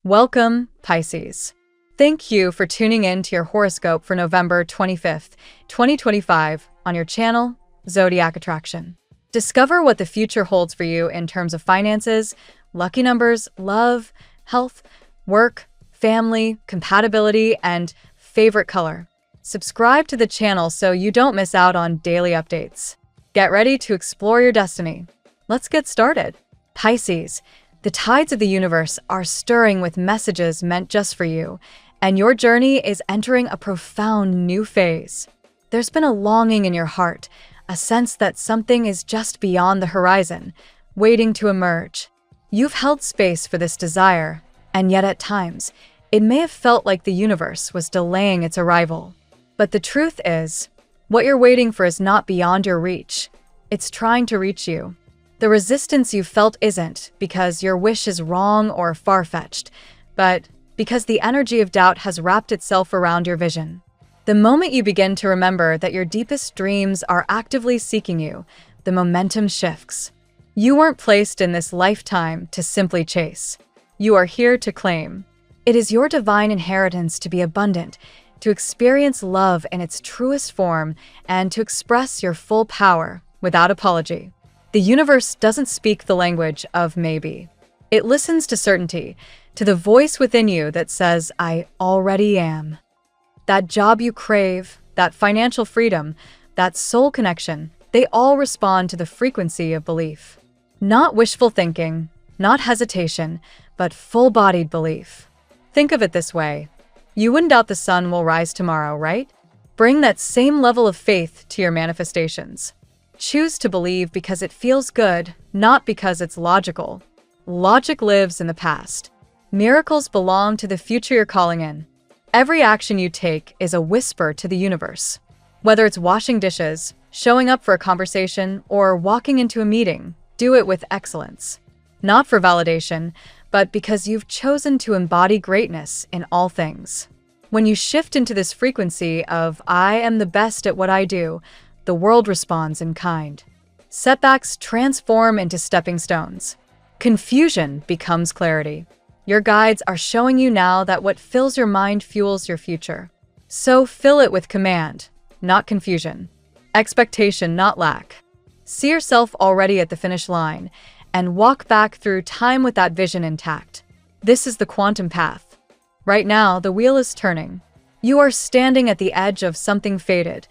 Welcome, Pisces. Thank you for tuning in to your horoscope for November 25th, 2025 on your channel, Zodiac Attraction. Discover what the future holds for you in terms of finances, lucky numbers, love, health, work, family, compatibility, and favorite color. Subscribe to the channel so you don't miss out on daily updates. Get ready to explore your destiny. Let's get started. Pisces, the tides of the universe are stirring with messages meant just for you, and your journey is entering a profound new phase. There's been a longing in your heart, a sense that something is just beyond the horizon, waiting to emerge. You've held space for this desire, and yet at times, it may have felt like the universe was delaying its arrival. But the truth is, what you're waiting for is not beyond your reach. It's trying to reach you. The resistance you felt isn't because your wish is wrong or far-fetched, but because the energy of doubt has wrapped itself around your vision. The moment you begin to remember that your deepest dreams are actively seeking you, the momentum shifts. You weren't placed in this lifetime to simply chase. You are here to claim. It is your divine inheritance to be abundant, to experience love in its truest form, and to express your full power without apology. The universe doesn't speak the language of maybe. It listens to certainty, to the voice within you that says, I already am. That job you crave, that financial freedom, that soul connection, they all respond to the frequency of belief. Not wishful thinking, not hesitation, but full-bodied belief. Think of it this way. You wouldn't doubt the sun will rise tomorrow, right? Bring that same level of faith to your manifestations. Choose to believe because it feels good, not because it's logical. Logic lives in the past. Miracles belong to the future you're calling in. Every action you take is a whisper to the universe. Whether it's washing dishes, showing up for a conversation, or walking into a meeting, do it with excellence. Not for validation, but because you've chosen to embody greatness in all things. When you shift into this frequency of I am the best at what I do, the world responds in kind. Setbacks transform into stepping stones. Confusion becomes clarity. Your guides are showing you now that what fills your mind fuels your future. So fill it with command, not confusion. Expectation, not lack. See yourself already at the finish line and walk back through time with that vision intact. This is the quantum path. Right now, the wheel is turning. You are standing at the edge of something fated.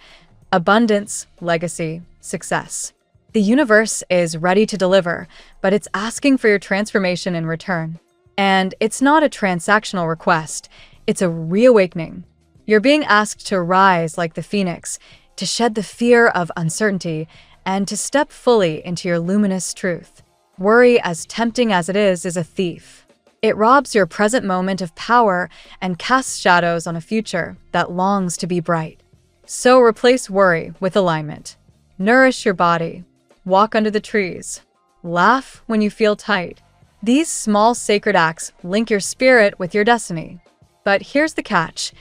Abundance, legacy, success. The universe is ready to deliver, but it's asking for your transformation in return. And it's not a transactional request, it's a reawakening. You're being asked to rise like the phoenix, to shed the fear of uncertainty, and to step fully into your luminous truth. Worry, as tempting as it is a thief. It robs your present moment of power and casts shadows on a future that longs to be bright. So replace worry with alignment. Nourish your body. Walk under the trees. Laugh when you feel tight. These small sacred acts link your spirit with your destiny. But here's the catch.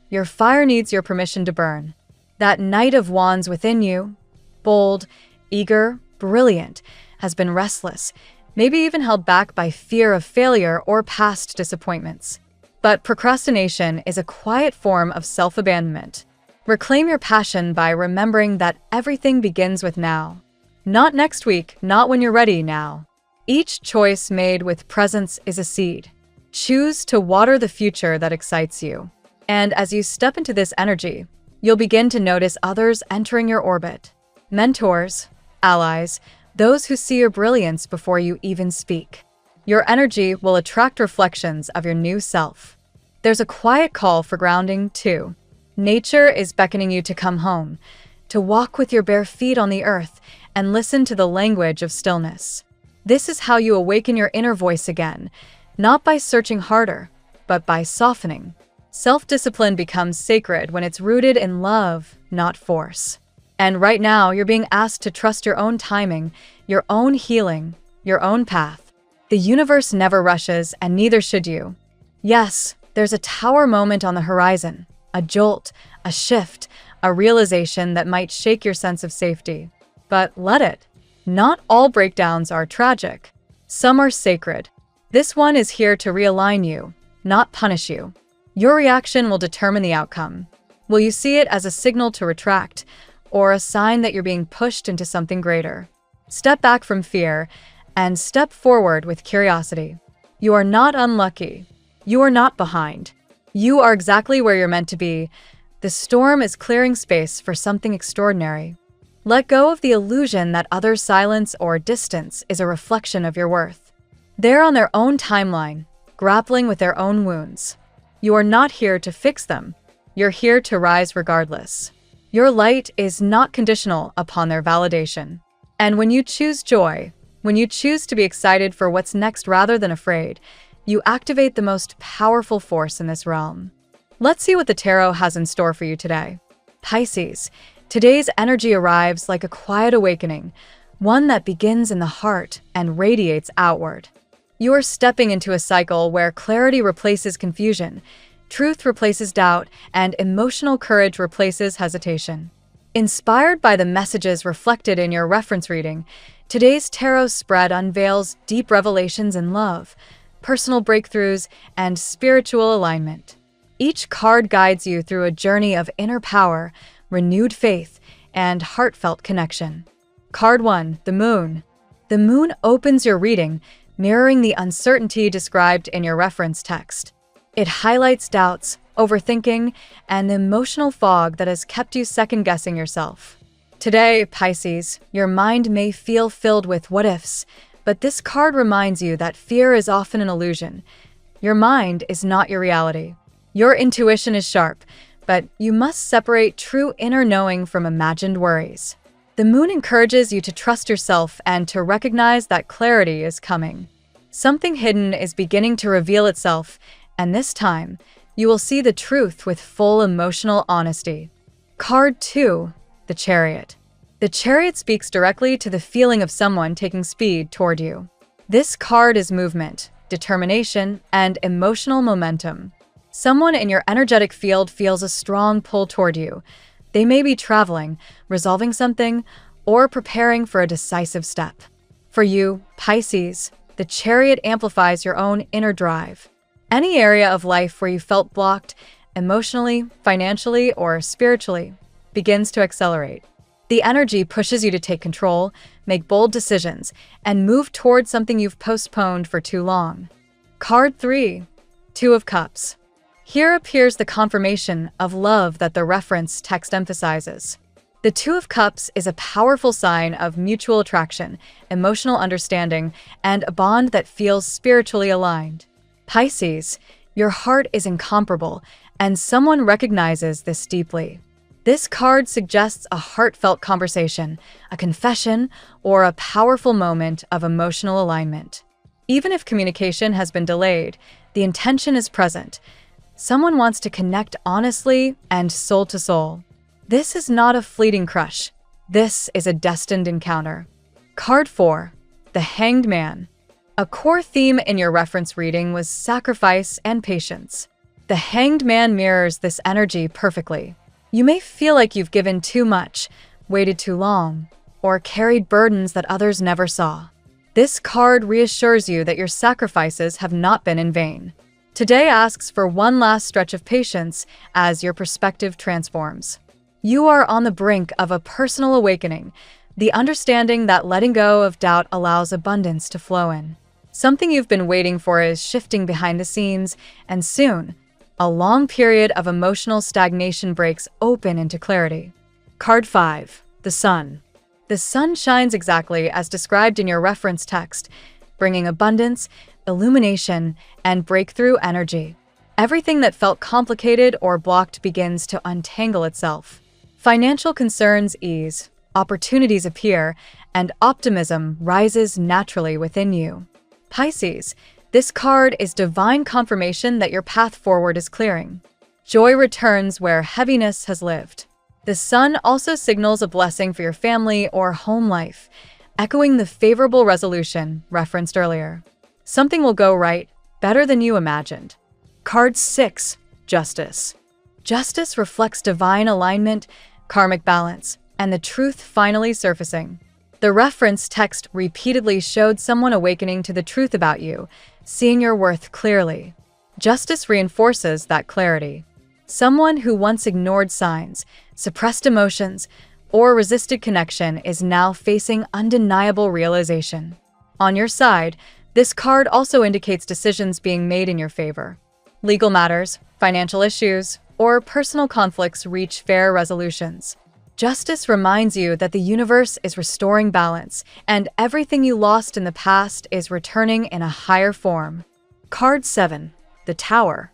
Your fire needs your permission to burn. That Knight of Wands within you, bold, eager, brilliant, has been restless, maybe even held back by fear of failure or past disappointments. But procrastination is a quiet form of self-abandonment. Reclaim your passion by remembering that everything begins with now. Not next week, not when you're ready now. Each choice made with presence is a seed. Choose to water the future that excites you. And as you step into this energy, you'll begin to notice others entering your orbit. Mentors, allies, those who see your brilliance before you even speak. Your energy will attract reflections of your new self. There's a quiet call for grounding, too. Nature is beckoning you to come home, to walk with your bare feet on the earth and listen to the language of stillness. This is how you awaken your inner voice again, not by searching harder, but by softening. Self-discipline becomes sacred when it's rooted in love, not force. And right now, you're being asked to trust your own timing, your own healing, your own path. The universe never rushes, and neither should you. Yes, there's a tower moment on the horizon. A jolt, a shift, a realization that might shake your sense of safety. But let it. Not all breakdowns are tragic. Some are sacred. This one is here to realign you, not punish you. Your reaction will determine the outcome. Will you see it as a signal to retract, or a sign that you're being pushed into something greater? Step back from fear and step forward with curiosity. You are not unlucky. You are not behind. You are exactly where you're meant to be. The storm is clearing space for something extraordinary. Let go of the illusion that others' silence or distance is a reflection of your worth. They're on their own timeline, grappling with their own wounds. You are not here to fix them. You're here to rise regardless. Your light is not conditional upon their validation. And when you choose joy, when you choose to be excited for what's next rather than afraid, you activate the most powerful force in this realm. Let's see what the tarot has in store for you today. Pisces, today's energy arrives like a quiet awakening, one that begins in the heart and radiates outward. You are stepping into a cycle where clarity replaces confusion, truth replaces doubt, and emotional courage replaces hesitation. Inspired by the messages reflected in your reference reading, today's tarot spread unveils deep revelations in love, personal breakthroughs, and spiritual alignment. Each card guides you through a journey of inner power, renewed faith, and heartfelt connection. Card 1, the Moon. The Moon opens your reading, mirroring the uncertainty described in your reference text. It highlights doubts, overthinking, and the emotional fog that has kept you second-guessing yourself. Today, Pisces, your mind may feel filled with what-ifs, but this card reminds you that fear is often an illusion. Your mind is not your reality. Your intuition is sharp, but you must separate true inner knowing from imagined worries. The Moon encourages you to trust yourself and to recognize that clarity is coming. Something hidden is beginning to reveal itself, and this time, you will see the truth with full emotional honesty. Card 2, the Chariot. The Chariot speaks directly to the feeling of someone taking speed toward you. This card is movement, determination, and emotional momentum. Someone in your energetic field feels a strong pull toward you. They may be traveling, resolving something, or preparing for a decisive step. For you, Pisces, the Chariot amplifies your own inner drive. Any area of life where you felt blocked, emotionally, financially, or spiritually, begins to accelerate. The energy pushes you to take control, make bold decisions, and move towards something you've postponed for too long. Card 3, Two of Cups. Here appears the confirmation of love that the reference text emphasizes. The Two of Cups is a powerful sign of mutual attraction, emotional understanding, and a bond that feels spiritually aligned. Pisces, your heart is incomparable, and someone recognizes this deeply. This card suggests a heartfelt conversation, a confession, or a powerful moment of emotional alignment. Even if communication has been delayed, the intention is present. Someone wants to connect honestly and soul to soul. This is not a fleeting crush. This is a destined encounter. Card 4, the Hanged Man. A core theme in your reference reading was sacrifice and patience. The Hanged Man mirrors this energy perfectly. You may feel like you've given too much, waited too long, or carried burdens that others never saw. This card reassures you that your sacrifices have not been in vain. Today asks for one last stretch of patience as your perspective transforms. You are on the brink of a personal awakening, the understanding that letting go of doubt allows abundance to flow in. Something you've been waiting for is shifting behind the scenes, and soon, a long period of emotional stagnation breaks open into clarity. Card 5, the Sun. The Sun shines exactly as described in your reference text, bringing abundance, illumination, and breakthrough energy. Everything that felt complicated or blocked begins to untangle itself. Financial concerns ease, opportunities appear, and optimism rises naturally within you. Pisces, this card is divine confirmation that your path forward is clearing. Joy returns where heaviness has lived. The Sun also signals a blessing for your family or home life, echoing the favorable resolution referenced earlier. Something will go right, better than you imagined. Card 6, Justice. Justice reflects divine alignment, karmic balance, and the truth finally surfacing. The reference text repeatedly showed someone awakening to the truth about you, seeing your worth clearly. Justice reinforces that clarity. Someone who once ignored signs, suppressed emotions, or resisted connection is now facing undeniable realization. On your side, this card also indicates decisions being made in your favor. Legal matters, financial issues, or personal conflicts reach fair resolutions. Justice reminds you that the universe is restoring balance, and everything you lost in the past is returning in a higher form. Card 7. The Tower.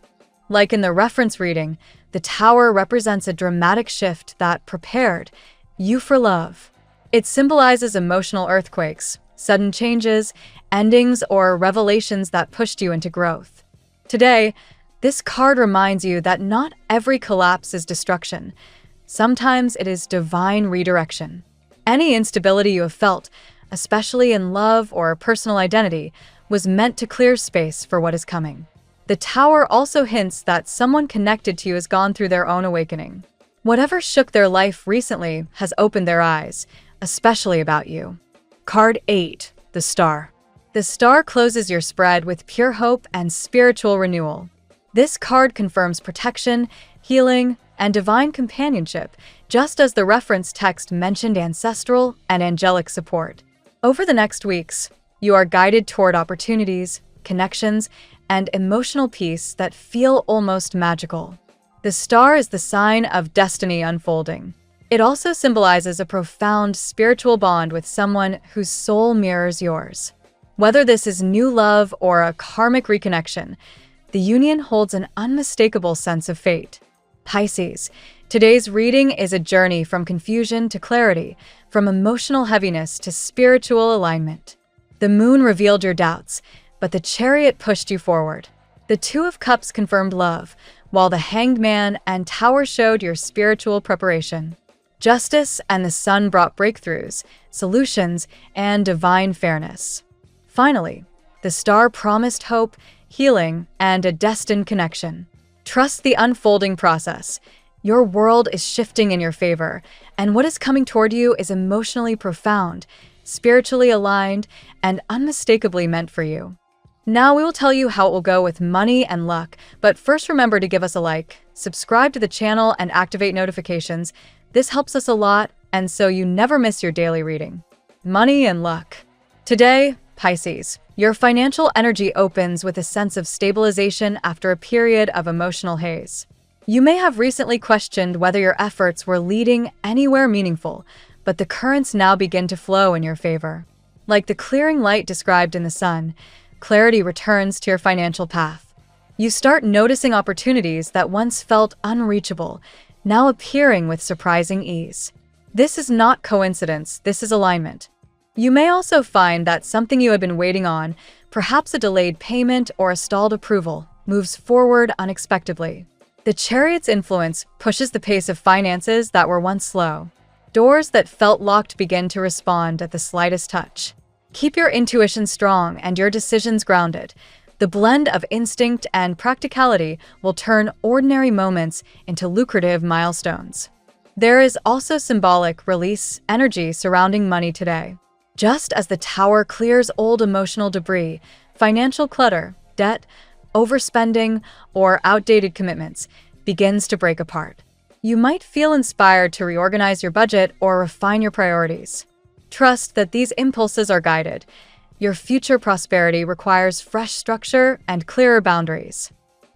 Like in the reference reading, the Tower represents a dramatic shift that prepared you for love. It symbolizes emotional earthquakes, sudden changes, endings, or revelations that pushed you into growth. Today, this card reminds you that not every collapse is destruction. Sometimes it is divine redirection. Any instability you have felt, especially in love or personal identity, was meant to clear space for what is coming. The Tower also hints that someone connected to you has gone through their own awakening. Whatever shook their life recently has opened their eyes, especially about you. Card 8. The Star. The Star closes your spread with pure hope and spiritual renewal. This card confirms protection, healing, and divine companionship, just as the reference text mentioned ancestral and angelic support. Over the next weeks, you are guided toward opportunities, connections, and emotional peace that feel almost magical. The star is the sign of destiny unfolding. It also symbolizes a profound spiritual bond with someone whose soul mirrors yours. Whether this is new love or a karmic reconnection, the union holds an unmistakable sense of fate. Pisces, today's reading is a journey from confusion to clarity, from emotional heaviness to spiritual alignment. The moon revealed your doubts, but the chariot pushed you forward. The Two of Cups confirmed love, while the Hanged Man and Tower showed your spiritual preparation. Justice and the Sun brought breakthroughs, solutions, and divine fairness. Finally, the Star promised hope, healing, and a destined connection. Trust the unfolding process. Your world is shifting in your favor, and what is coming toward you is emotionally profound, spiritually aligned, and unmistakably meant for you. Now we will tell you how it will go with money and luck, but first remember to give us a like, subscribe to the channel, and activate notifications. This helps us a lot, and so you never miss your daily reading. Money and luck. Today, Pisces, your financial energy opens with a sense of stabilization after a period of emotional haze. You may have recently questioned whether your efforts were leading anywhere meaningful, but the currents now begin to flow in your favor. Like the clearing light described in the sun, clarity returns to your financial path. You start noticing opportunities that once felt unreachable, now appearing with surprising ease. This is not coincidence, this is alignment. You may also find that something you had been waiting on, perhaps a delayed payment or a stalled approval, moves forward unexpectedly. The Chariot's influence pushes the pace of finances that were once slow. Doors that felt locked begin to respond at the slightest touch. Keep your intuition strong and your decisions grounded. The blend of instinct and practicality will turn ordinary moments into lucrative milestones. There is also symbolic release energy surrounding money today. Just as the Tower clears old emotional debris, financial clutter, debt, overspending, or outdated commitments begins to break apart. You might feel inspired to reorganize your budget or refine your priorities. Trust that these impulses are guided. Your future prosperity requires fresh structure and clearer boundaries.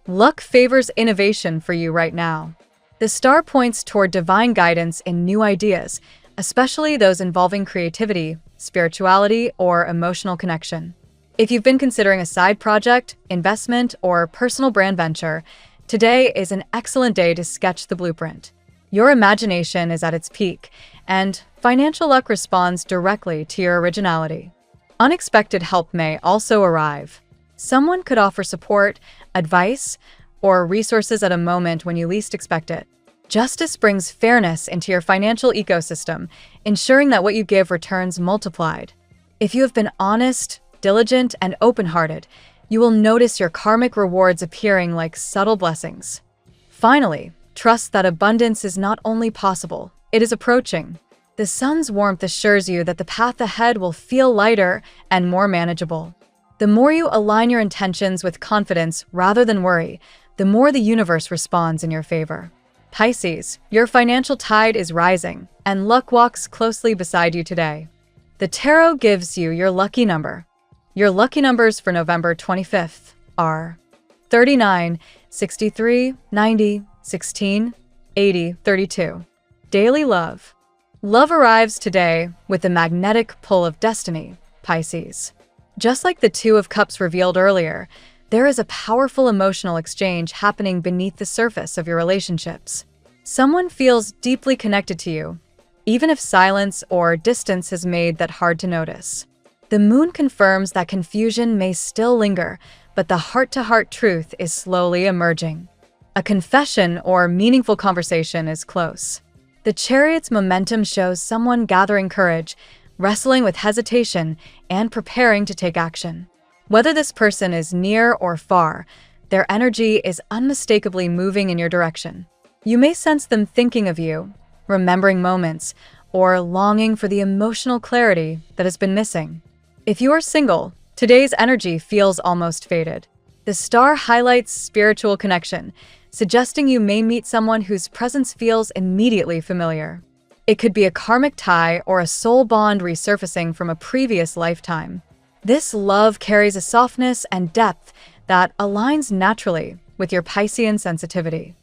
Luck favors innovation for you right now. The star points toward divine guidance in new ideas, especially those involving creativity, spirituality, or emotional connection. If you've been considering a side project, investment, or personal brand venture, today is an excellent day to sketch the blueprint. Your imagination is at its peak, and financial luck responds directly to your originality. Unexpected help may also arrive. Someone could offer support, advice, or resources at a moment when you least expect it. Justice brings fairness into your financial ecosystem, ensuring that what you give returns multiplied. If you have been honest, diligent, and open-hearted, you will notice your karmic rewards appearing like subtle blessings. Finally, trust that abundance is not only possible, it is approaching. The sun's warmth assures you that the path ahead will feel lighter and more manageable. The more you align your intentions with confidence rather than worry, the more the universe responds in your favor. Pisces, your financial tide is rising, and luck walks closely beside you today. The tarot gives you your lucky number. Your lucky numbers for November 25th are 39, 63, 90, 16, 80, 32. Daily love. Love arrives today with the magnetic pull of destiny, Pisces. Just like the Two of Cups revealed earlier, there is a powerful emotional exchange happening beneath the surface of your relationships. Someone feels deeply connected to you, even if silence or distance has made that hard to notice. The moon confirms that confusion may still linger, but the heart-to-heart truth is slowly emerging. A confession or meaningful conversation is close. The Chariot's momentum shows someone gathering courage, wrestling with hesitation, and preparing to take action. Whether this person is near or far, their energy is unmistakably moving in your direction. You may sense them thinking of you, remembering moments, or longing for the emotional clarity that has been missing. If you are single, today's energy feels almost faded. The star highlights spiritual connection, suggesting you may meet someone whose presence feels immediately familiar. It could be a karmic tie or a soul bond resurfacing from a previous lifetime. This love carries a softness and depth that aligns naturally with your Piscean sensitivity.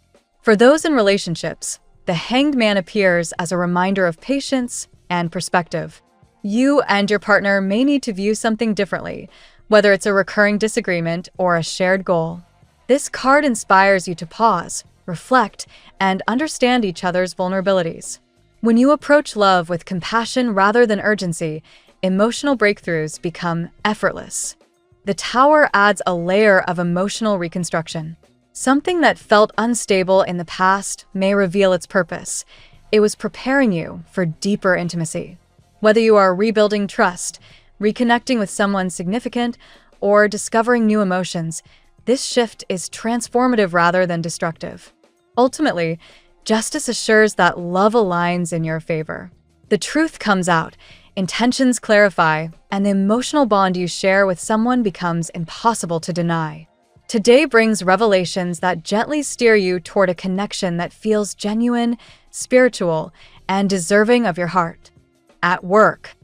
For those in relationships, the Hanged Man appears as a reminder of patience and perspective. You and your partner may need to view something differently, whether it's a recurring disagreement or a shared goal. This card inspires you to pause, reflect, and understand each other's vulnerabilities. When you approach love with compassion rather than urgency, emotional breakthroughs become effortless. The Tower adds a layer of emotional reconstruction. Something that felt unstable in the past may reveal its purpose. It was preparing you for deeper intimacy. Whether you are rebuilding trust, reconnecting with someone significant, or discovering new emotions, this shift is transformative rather than destructive. Ultimately, justice assures that love aligns in your favor. The truth comes out, intentions clarify, and the emotional bond you share with someone becomes impossible to deny. Today brings revelations that gently steer you toward a connection that feels genuine, spiritual, and deserving of your heart. At work,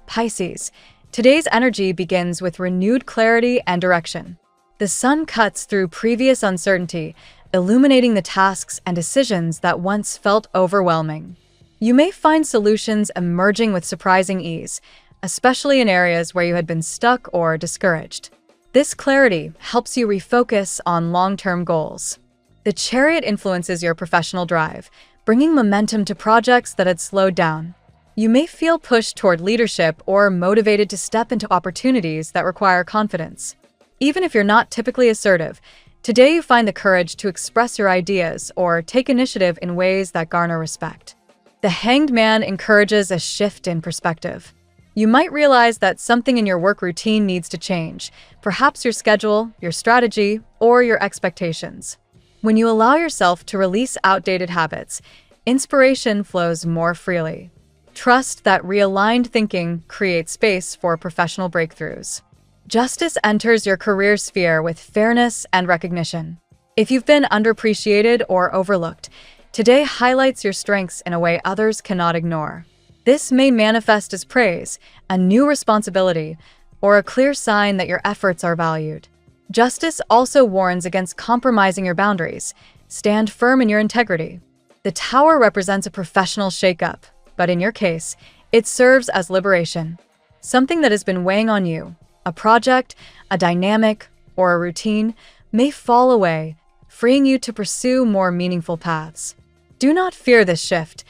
Pisces, today's energy begins with renewed clarity and direction. The sun cuts through previous uncertainty, illuminating the tasks and decisions that once felt overwhelming. You may find solutions emerging with surprising ease, especially in areas where you had been stuck or discouraged. This clarity helps you refocus on long-term goals. The Chariot influences your professional drive, bringing momentum to projects that had slowed down. You may feel pushed toward leadership or motivated to step into opportunities that require confidence. Even if you're not typically assertive, today you find the courage to express your ideas or take initiative in ways that garner respect. The Hanged Man encourages a shift in perspective. You might realize that something in your work routine needs to change, perhaps your schedule, your strategy, or your expectations. When you allow yourself to release outdated habits, inspiration flows more freely. Trust that realigned thinking creates space for professional breakthroughs. Justice enters your career sphere with fairness and recognition. If you've been underappreciated or overlooked, today highlights your strengths in a way others cannot ignore. This may manifest as praise, a new responsibility, or a clear sign that your efforts are valued. Justice also warns against compromising your boundaries. Stand firm in your integrity. The Tower represents a professional shakeup, but in your case, it serves as liberation. Something that has been weighing on you, a project, a dynamic, or a routine, may fall away, freeing you to pursue more meaningful paths. Do not fear this shift.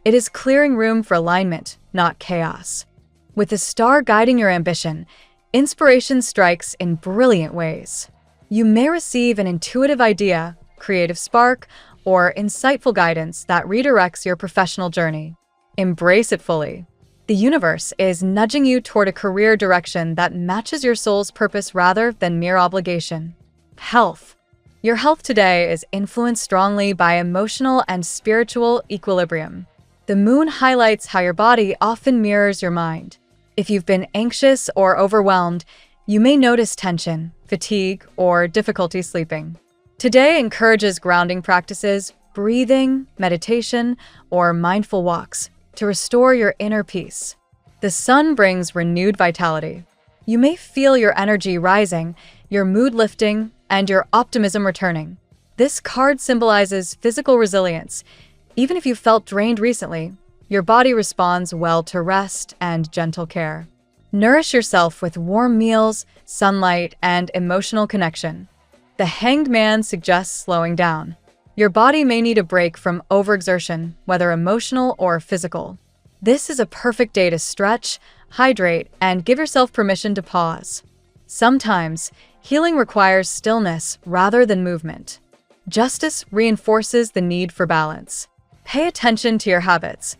It is clearing room for alignment, not chaos. With the star guiding your ambition, inspiration strikes in brilliant ways. You may receive an intuitive idea, creative spark, or insightful guidance that redirects your professional journey. Embrace it fully. The universe is nudging you toward a career direction that matches your soul's purpose rather than mere obligation. Health. Your health today is influenced strongly by emotional and spiritual equilibrium. The moon highlights how your body often mirrors your mind. If you've been anxious or overwhelmed, You may notice tension, fatigue, or difficulty sleeping. Today encourages grounding practices, breathing, meditation, or mindful walks to restore your inner peace. The sun brings renewed vitality. You may feel your energy rising, your mood lifting, and your optimism returning. This card symbolizes physical resilience. Even if you felt drained recently, your body responds well to rest and gentle care. Nourish yourself with warm meals, sunlight, and emotional connection. The Hanged Man suggests slowing down. Your body may need a break from overexertion, whether emotional or physical. This is a perfect day to stretch, hydrate, and give yourself permission to pause. Sometimes, healing requires stillness rather than movement. Justice reinforces the need for balance. Pay attention to your habits.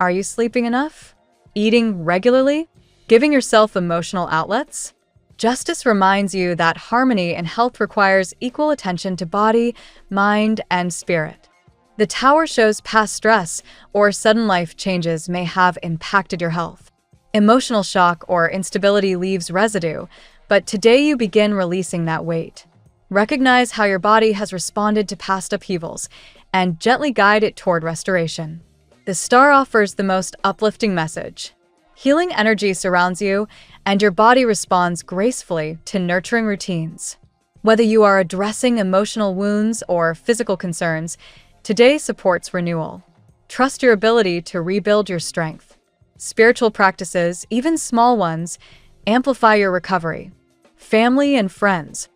Are you sleeping enough? Eating regularly? Giving yourself emotional outlets? Justice reminds you that harmony and health requires equal attention to body, mind, and spirit. The Tower shows past stress or sudden life changes may have impacted your health. Emotional shock or instability leaves residue, but today you begin releasing that weight. Recognize how your body has responded to past upheavals and gently guide it toward restoration. The Star offers the most uplifting message. Healing energy surrounds you, and your body responds gracefully to nurturing routines. Whether you are addressing emotional wounds or physical concerns, today supports renewal. Trust your ability to rebuild your strength. Spiritual practices, even small ones, amplify your recovery. Family and friends.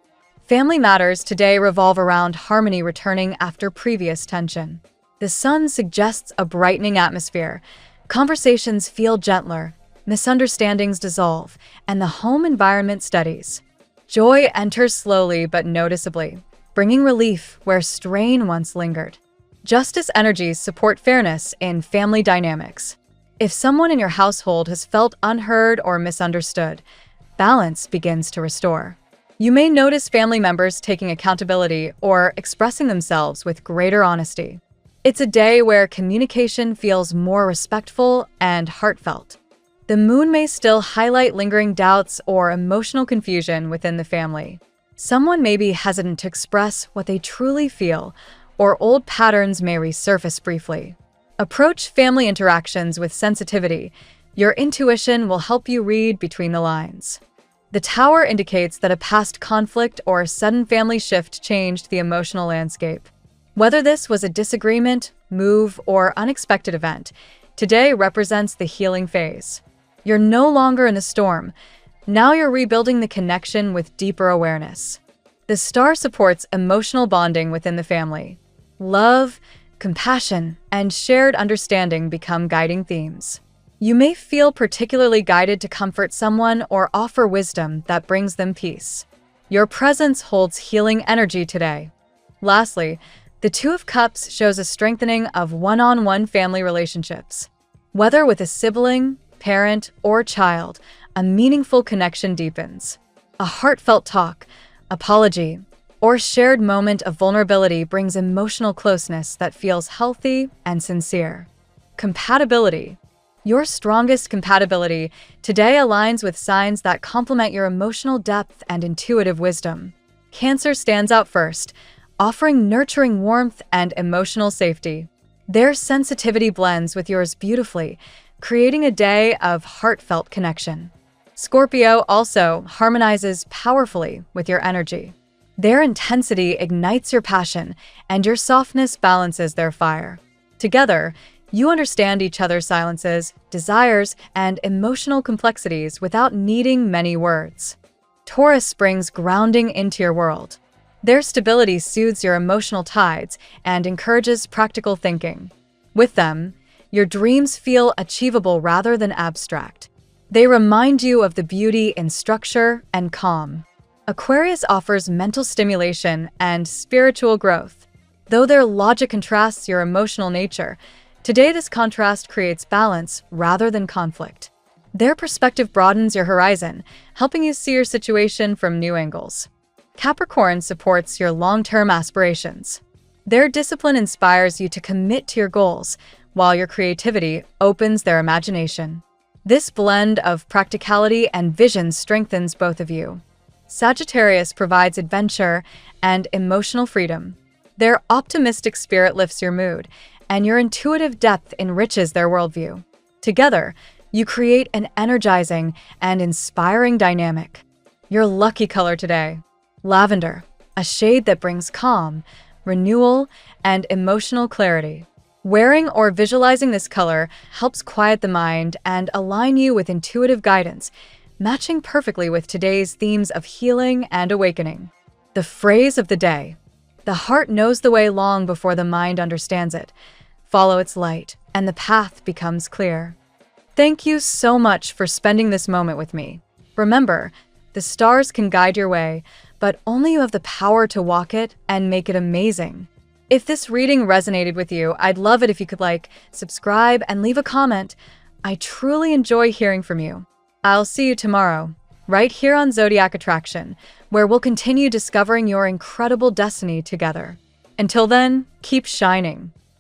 Family matters today revolve around harmony returning after previous tension. The sun suggests a brightening atmosphere. Conversations feel gentler, misunderstandings dissolve, and the home environment steadies. Joy enters slowly but noticeably, bringing relief where strain once lingered. Justice energies support fairness in family dynamics. If someone in your household has felt unheard or misunderstood, balance begins to restore. You may notice family members taking accountability or expressing themselves with greater honesty. It's a day where communication feels more respectful and heartfelt. The moon may still highlight lingering doubts or emotional confusion within the family. Someone may be hesitant to express what they truly feel, or old patterns may resurface briefly. Approach family interactions with sensitivity. Your intuition will help you read between the lines. The Tower indicates that a past conflict or a sudden family shift changed the emotional landscape. Whether this was a disagreement, move, or unexpected event, today represents the healing phase. You're no longer in the storm. Now you're rebuilding the connection with deeper awareness. The Star supports emotional bonding within the family. Love, compassion, and shared understanding become guiding themes. You may feel particularly guided to comfort someone or offer wisdom that brings them peace. Your presence holds healing energy today. Lastly, the Two of Cups shows a strengthening of one-on-one family relationships. Whether with a sibling, parent, or child, a meaningful connection deepens. A heartfelt talk, apology, or shared moment of vulnerability brings emotional closeness that feels healthy and sincere. Compatibility. Your strongest compatibility today aligns with signs that complement your emotional depth and intuitive wisdom. Cancer stands out first, offering nurturing warmth and emotional safety. Their sensitivity blends with yours beautifully, creating a day of heartfelt connection. Scorpio also harmonizes powerfully with your energy. Their intensity ignites your passion, and your softness balances their fire. Together, you understand each other's silences, desires, and emotional complexities without needing many words. Taurus brings grounding into your world. Their stability soothes your emotional tides and encourages practical thinking. With them, your dreams feel achievable rather than abstract. They remind you of the beauty in structure and calm. Aquarius offers mental stimulation and spiritual growth. Though their logic contrasts your emotional nature, today this contrast creates balance rather than conflict. Their perspective broadens your horizon, helping you see your situation from new angles. Capricorn supports your long-term aspirations. Their discipline inspires you to commit to your goals, while your creativity opens their imagination. This blend of practicality and vision strengthens both of you. Sagittarius provides adventure and emotional freedom. Their optimistic spirit lifts your mood, and your intuitive depth enriches their worldview. Together, you create an energizing and inspiring dynamic. Your lucky color today: lavender, a shade that brings calm, renewal, and emotional clarity. Wearing or visualizing this color helps quiet the mind and align you with intuitive guidance, matching perfectly with today's themes of healing and awakening. The phrase of the day: the heart knows the way long before the mind understands it. Follow its light, and the path becomes clear. Thank you so much for spending this moment with me. Remember, the stars can guide your way, but only you have the power to walk it and make it amazing. If this reading resonated with you, I'd love it if you could like, subscribe, and leave a comment. I truly enjoy hearing from you. I'll see you tomorrow, right here on Zodiac Attraction, where we'll continue discovering your incredible destiny together. Until then, keep shining.